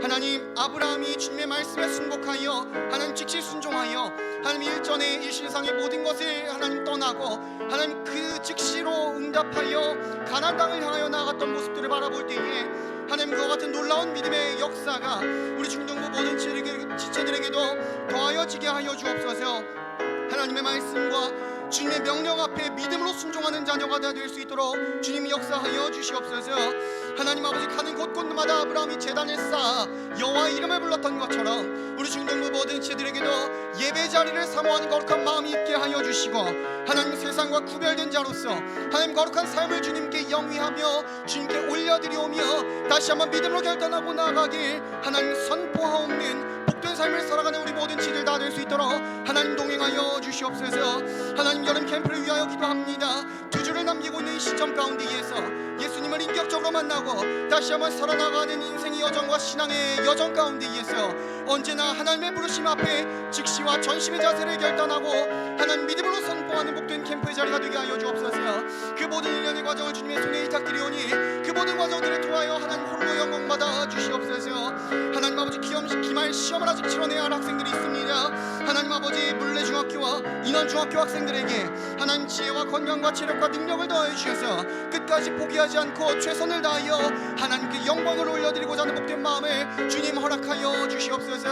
하나님, 아브라함이 주님의 말씀에 순복하여 하나님 즉시 순종하여 하나님 일전에 일신상의 모든 것을 하나님 떠나고 하나님 그 즉시로 응답하여 가나안 땅을 향하여 나아갔던 모습들을 바라볼 때에 하나님 그와 같은 놀라운 믿음의 역사가 우리 중동부 모든 지체들에게도 더하여지게 하여 주옵소서. 하나님의 말씀과 주님의 명령 앞에 믿음으로 순종하는 자녀가 다 될 수 있도록 주님이 역사하여 주시옵소서. 하나님 아버지, 가는 곳곳마다 아브라함이 제단을 쌓아 여호와의 이름을 불렀던 것처럼 우리 중동부 모든 지체들에게도 예배 자리를 사모하는 거룩한 마음이 있게 하여 주시고 하나님 세상과 구별된 자로서 하나님 거룩한 삶을 주님께 영위하며 주님께 올려드리오며 다시 한번 믿음으로 결단하고 나아가길 하나님 선포하옵는 복된 삶을 살아가는 우리 모든 지들 다 될 수 있도록 하나님 동행하여 주시옵소서. 하나님 여름 캠프를 위하여 기도합니다. 2주를 남기고 있는 이 시점 가운데에서 예수님을 인격적으로 만나고 다시 한번 살아나가는 인생의 여정과 신앙의 여정 가운데에서 언제나 하나님의 부르심 앞에 즉시와 전심의 자세를 결단하고 하나님 믿음으로 선포하는 복된 캠프의 자리가 되게 하여 주옵소서. 그 모든 일련의 과정을 주님의 손에 의탁드리오니 그 모든 과정들을 통하여 하나님 홀로 영광받아 주시옵소서. 하나님 아버지, 기말 시험을 아직 치러내야 할 학생들이 있습니다. 하나님 아버지, 물레중학교와 인원중학교 학생들에게 하나님 지혜와 건강과 체력과 능력을 더해 주셔서 끝까지 포기하지 않고 최선을 다하여 하나님께 영광을 올려드리고자 하는 복된 마음을 주님 허락하여 주시옵소서.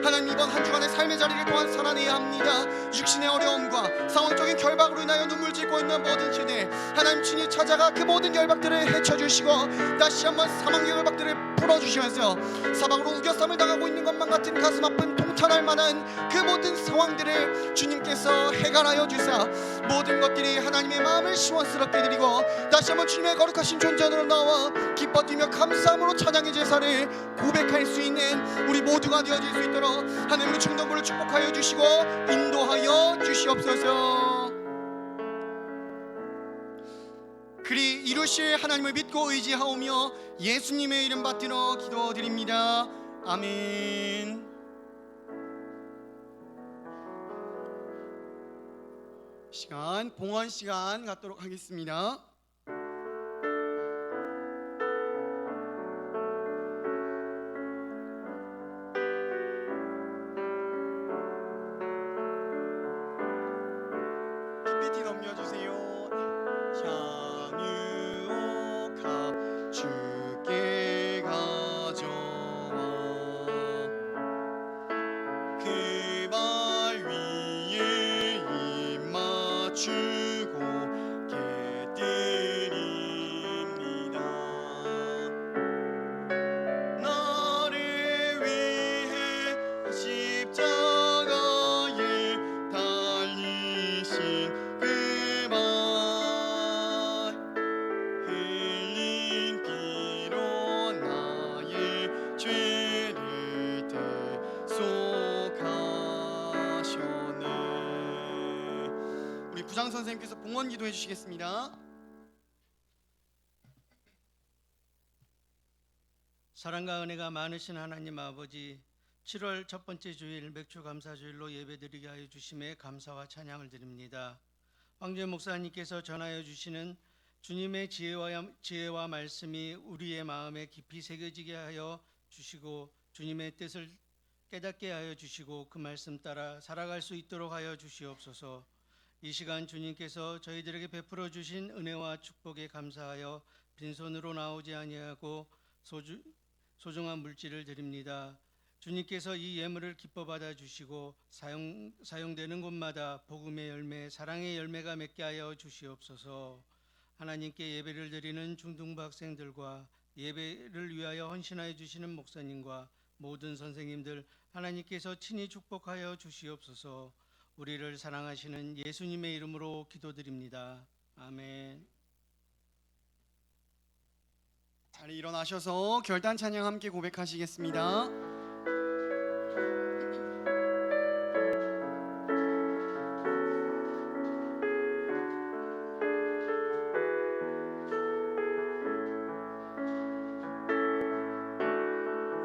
하나님, 이번 한 주간의 삶의 자리를 또한 살아내야 합니다. 육신의 어려움과 상황적인 결박으로 인하여 눈물 짓고 있는 모든 지들 하나님 친히 찾아가 그 모든 결박들을 헤쳐주시고 다시 한번 사망의 결박들을 풀어주시면서 사방으로 우겨쌈을 당하고 있는 것만 같은 가슴 아픈 통탄할 만한 그 모든 상황들을 주님께서 해결하여 주사 모든 것들이 하나님의 마음을 시원스럽게 드리고 다시 한번 주님의 거룩하신 존재로 나와 기뻐 뛰며 감사함으로 찬양의 제사를 고백할 수 있는 우리 모두가 되어질 수 있도록 하나님 우리 중동부를 축복하여 주시고 인도하여 주시옵소서. 그리 이루실 하나님을 믿고 의지하오며 예수님의 이름 받들어 기도드립니다. 아멘. 시간 봉헌 시간 갖도록 하겠습니다. PPT 넘겨주세요. 향유오가 주께 가져와 그 발 위에 입 맞추고 깨뜨립니다. 나를 위해 십자가에 달리신 그 발 흘린 피로 나의 죄를 대속하셨네. 우리 부장 선생님께서 봉헌 기도해 주시겠습니다.
사랑과 은혜가 많으신 하나님 아버지, 7월 첫 번째 주일 맥주 감사주일로 예배드리게 하여 주심에 감사와 찬양을 드립니다. 황재 목사님께서 전하여 주시는 주님의 지혜와 말씀이 우리의 마음에 깊이 새겨지게 하여 주시고 주님의 뜻을 깨닫게 하여 주시고 그 말씀 따라 살아갈 수 있도록 하여 주시옵소서. 이 시간 주님께서 저희들에게 베풀어 주신 은혜와 축복에 감사하여 빈손으로 나오지 아니하고 소중한 물질을 드립니다. 주님께서 이 예물을 기뻐 받아 주시고 사용되는 곳마다 복음의 열매, 사랑의 열매가 맺게 하여 주시옵소서. 하나님께 예배를 드리는 중등부 학생들과 예배를 위하여 헌신하여 주시는 목사님과 모든 선생님들 하나님께서 친히 축복하여 주시옵소서. 우리를 사랑하시는 예수님의 이름으로 기도드립니다. 아멘.
자리 일어나셔서 결단 찬양 함께 고백하시겠습니다.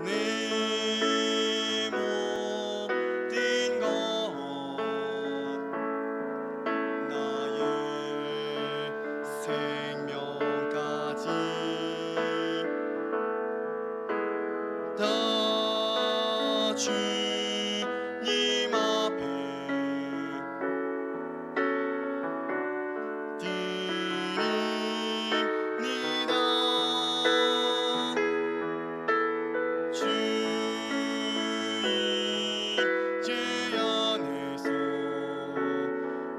내 모든 것 나의 생명까지 다 주님 앞에 드립니다. 주님 제 안에서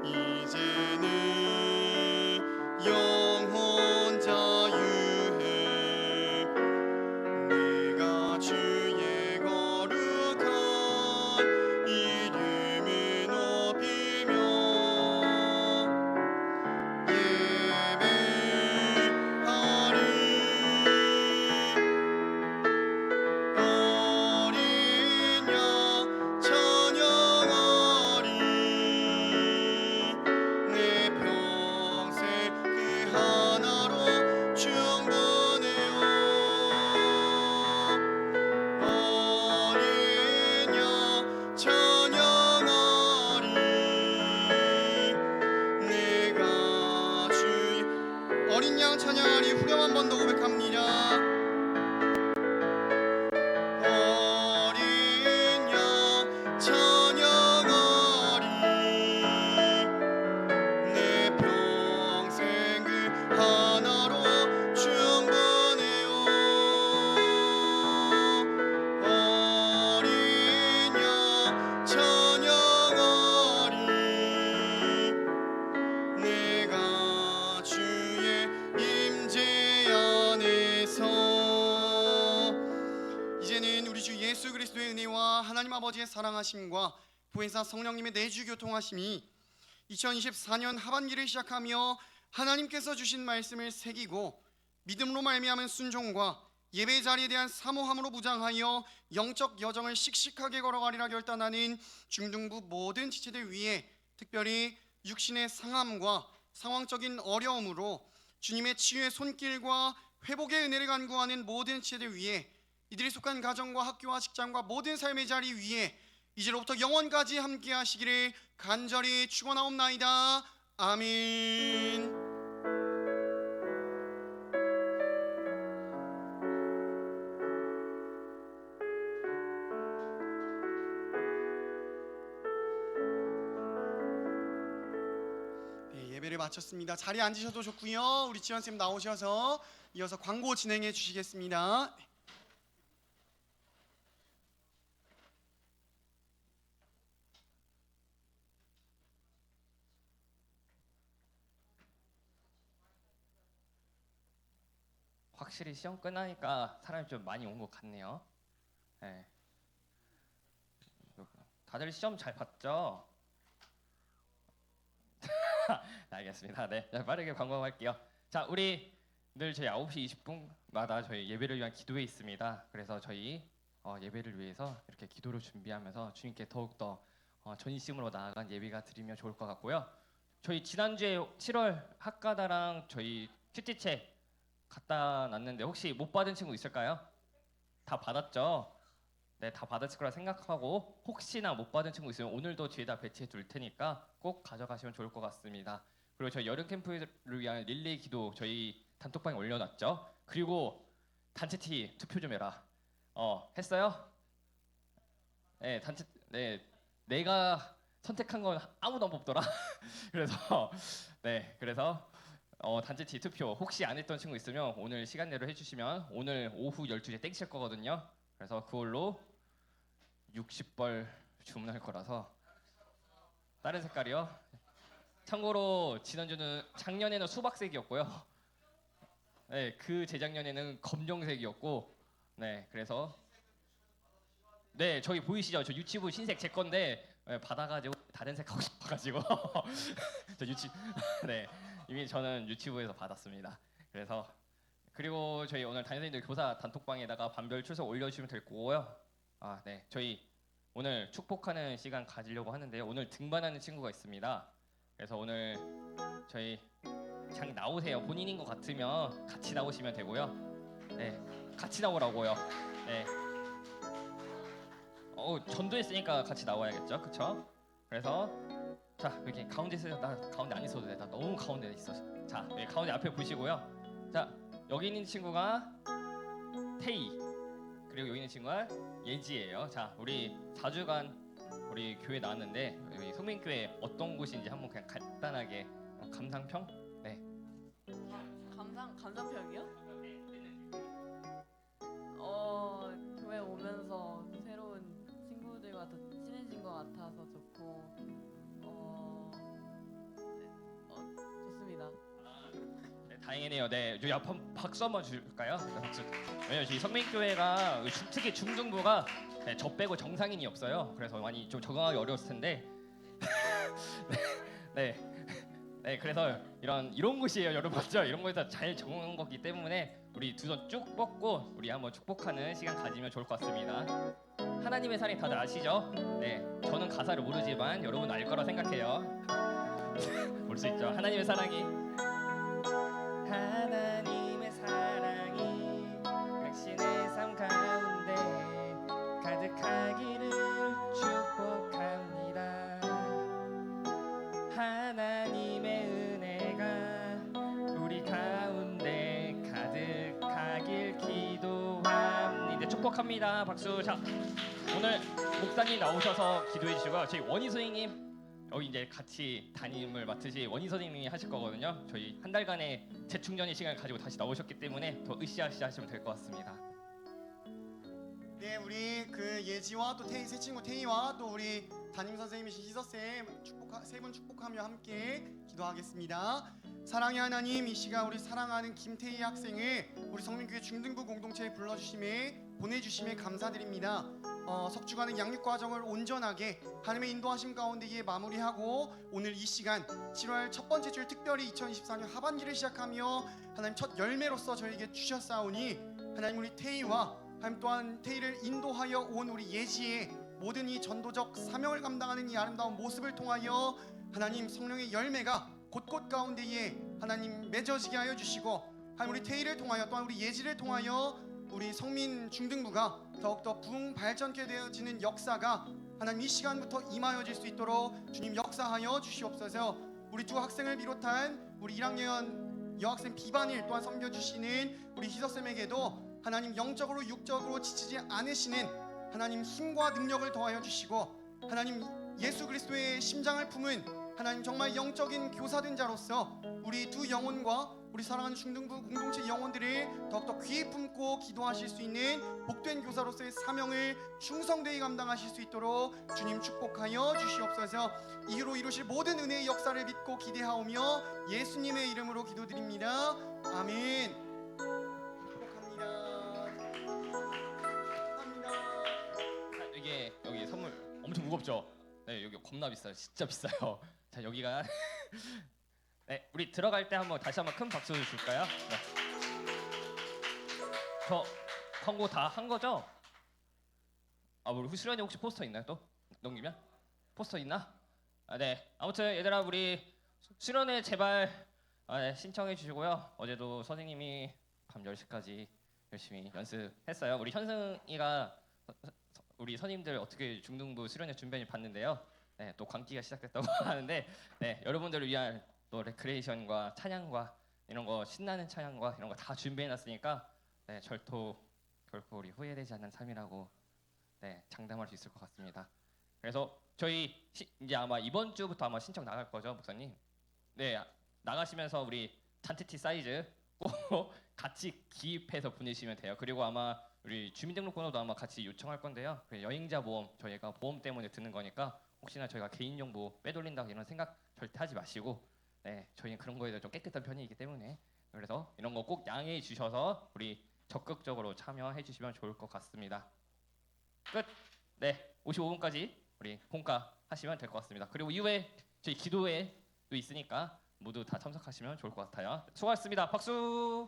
이제는 영혼 자유해. 내가 주의 거룩한 이름을 높이며 예배하리. 어린 양 찬양하리. 내 평생 그 하나로 충분해요. 어린 양 찬양하리. 내가 주의 어린 양 찬양하리. 후렴 한 번 더 고백합니다. 어린 양 찬양하리. 내 평생 그 하나로 충분해요. 어린 양 찬양하리. 내가 주의 임재 안에서. 이제는 우리 주 예수 그리스도의 은혜와 하나님 아버지의 사랑하심과 보혜사 성령님의 내주 교통하심이 2024년 하반기를 시작하며 하나님께서 주신 말씀을 새기고 믿음으로 말미암은 순종과 예배 자리에 대한 사모함으로 무장하여 영적 여정을 씩씩하게 걸어가리라 결단하는 중등부 모든 지체들 위해 특별히 육신의 상함과 상황적인 어려움으로 주님의 치유의 손길과 회복의 은혜를 간구하는 모든 지체들 위해 이들이 속한 가정과 학교와 직장과 모든 삶의 자리 위에 이제로부터 영원까지 함께 하시기를 간절히 축원하옵나이다. 아멘. 네, 예배를 마쳤습니다. 자리에 앉으셔도 좋고요. 우리 지연쌤 나오셔서 이어서 광고 진행해 주시겠습니다.
확실히 시험 끝나니까 사람이 좀 많이 온 것 같네요. 네. 다들 시험 잘 봤죠? 알겠습니다. 네, 자, 빠르게 광고할게요. 자, 우리 늘 저희 9시 20분마다 저희 예배를 위한 기도회 있습니다. 그래서 저희 예배를 위해서 이렇게 기도를 준비하면서 주님께 더욱더 전심으로 나아간 예배가 드리면 좋을 것 같고요. 저희 지난주에 7월 학가다랑 저희 큐티체 갖다 놨는데 혹시 못 받은 친구 있을까요? 다 받았죠? 네, 다 받았을 거라 생각하고 혹시나 못 받은 친구 있으면 오늘도 뒤에다 배치해 둘 테니까 꼭 가져가시면 좋을 것 같습니다. 그리고 저희 여름 캠프를 위한 릴레이 기도 저희 단톡방에 올려놨죠? 그리고 단체 티 투표 좀 해라. 했어요? 네, 내가 선택한 건 아무도 안 뽑더라. 그래서 단체 티 투표 혹시 안 했던 친구 있으면 오늘 시간 내로 해주시면 오늘 오후 12시에 땡칠 거거든요. 그래서 그걸로 60벌 주문할 거라서 다른 색깔이요? 참고로 작년에는 수박색이었고요. 네, 그 재작년에는 검정색이었고, 네, 그래서 네, 저기 보이시죠? 저 유치부 흰색 제 건데 받아가지고 다른 색 하고 싶어가지고 저 네, 이미 저는 유치부에서 받았습니다. 그리고 저희 오늘 담임선생님들 교사 단톡방에다가 반별 출석 올려주시면 될 거고요. 네, 저희 오늘 축복하는 시간 가지려고 하는데요. 오늘 등반하는 친구가 있습니다. 그래서 오늘 저희 그냥 나오세요. 본인인 것 같으면 같이 나오시면 되고요. 네, 같이 나오라고요. 네. 전도했으니까 같이 나와야겠죠, 그쵸? 그래서 자 여기 가운데 있어요. 나 가운데 안 있어도 돼. 나 너무 가운데 있어. 자 여기 가운데 앞에 보시고요. 자 여기 있는 친구가 태희 그리고 여기 있는 친구가 예지예요. 자 우리 4주간 우리 교회 나왔는데 여기 성민교회 어떤 곳인지 한번 그냥 간단하게 감상평? 네.
감상평이요? 교회 오면서 새로운 친구들과 더 친해진 것 같아서 좋고 좋습니다.
네, 다행이네요. 네, 저희 박수 한번 줄까요? 네, 박수. 왜냐면 저희 성민교회가 특히 중등부가 저 빼고 정상인이 없어요. 그래서 많이 좀 적응하기 어려웠을 텐데. 네, 그래서 이런 곳이에요, 여러분 맞죠? 이런 곳에서 잘 적응한 거기 때문에 우리 두 손 쭉 뻗고 우리 한번 축복하는 시간 가지면 좋을 것 같습니다. 하나님의 사랑이 다들 아시죠? 네, 저는 가사를 모르지만 여러분 알 거라 생각해요. 볼 수 있죠? 하나님의 사랑이 당신의 삶 가운데 가득하기를 축복합니다. 하나님의 은혜가 우리 가운데 가득하길 기도합니다. 축복합니다. 박수. 자, 오늘 목사님 나오셔서 기도해 주시고요. 저희 원희 선생님 여기 이제 같이 담임을 맡으시 원희 선생님이 하실 거거든요. 저희 한 달간의 재충전의 시간을 가지고 다시 나오셨기 때문에 더 으쌰으쌰 하시면 될 것 같습니다.
네, 우리 그 예지와 또 태희 새 친구 태희와 또 우리 담임 선생님이신 희서 쌤 세 분 축복하며 함께 기도하겠습니다. 사랑의 하나님, 이 시간 우리 사랑하는 김태희 학생을 우리 성민교회 중등부 공동체에 불러주심에 보내주심에 감사드립니다. 석주가는 양육 과정을 온전하게 하나님의 인도하심 가운데에 마무리하고 오늘 이 시간 7월 첫 번째 주 특별히 2024년 하반기를 시작하며 하나님 첫 열매로서 저에게 주셨사오니 하나님 우리 태희와 하나님 또한 태희를 인도하여 온 우리 예지의 모든 이 전도적 사명을 감당하는 이 아름다운 모습을 통하여 하나님 성령의 열매가 곳곳 가운데에 하나님 맺어지게 하여 주시고 하나님 우리 태희를 통하여 또한 우리 예지를 통하여 우리 성민 중등부가 더욱더 부흥 발전케 되어지는 역사가 하나님 이 시간부터 임하여질 수 있도록 주님 역사하여 주시옵소서. 우리 두 학생을 비롯한 우리 1학년 여학생 비반일 또한 섬겨주시는 우리 희서쌤에게도 하나님 영적으로 육적으로 지치지 않으시는 하나님 힘과 능력을 더하여 주시고 하나님 예수 그리스도의 심장을 품은 하나님 정말 영적인 교사된 자로서 우리 두 영혼과 우리 사랑하는 중등부 공동체 영혼들을 더욱더 귀히 품고 기도하실 수 있는 복된 교사로서의 사명을 충성되이 감당하실 수 있도록 주님 축복하여 주시옵소서. 이후로 이루실 모든 은혜의 역사를 믿고 기대하오며 예수님의 이름으로 기도드립니다. 아멘.
이게 여기 선물 엄청 무겁죠? 네, 여기 겁나 비싸요. 진짜 비싸요. 자, 여기가 네, 우리 들어갈 때 다시 한번 큰 박수 줄까요? 네. 저 광고 다 한 거죠? 우리 수련이 혹시 포스터 있나요? 또 넘기면 포스터 있나? 네. 아무튼 얘들아 우리 수련회 제발 네, 신청해 주시고요. 어제도 선생님이 밤 10시까지 열심히 연습했어요. 우리 현승이가 우리 선임들 어떻게 중등부 수련회 준비를 봤는데요. 네, 또 광기가 시작됐다고 하는데 네, 여러분들을 위한 또 레크레이션과 찬양과 이런 거 신나는 찬양과 이런 거 다 준비해놨으니까 네, 결코 우리 후회되지 않는 삶이라고 네, 장담할 수 있을 것 같습니다. 그래서 저희 이제 아마 이번 주부터 아마 신청 나갈 거죠, 목사님? 네, 나가시면서 우리 잔티티 사이즈 꼭 같이 기입해서 보내시면 돼요. 그리고 아마 우리 주민등록번호도 아마 같이 요청할 건데요. 그 여행자 보험 저희가 보험 때문에 드는 거니까 혹시나 저희가 개인정보 빼돌린다 이런 생각 절대 하지 마시고 네, 저희는 그런 거에 대해 좀 깨끗한 편이기 때문에 그래서 이런 거 꼭 양해해 주셔서 우리 적극적으로 참여해 주시면 좋을 것 같습니다. 끝. 네, 55분까지 우리 공과 하시면 될 것 같습니다. 그리고 이후에 저희 기도회도 있으니까 모두 다 참석하시면 좋을 것 같아요. 수고하셨습니다. 박수.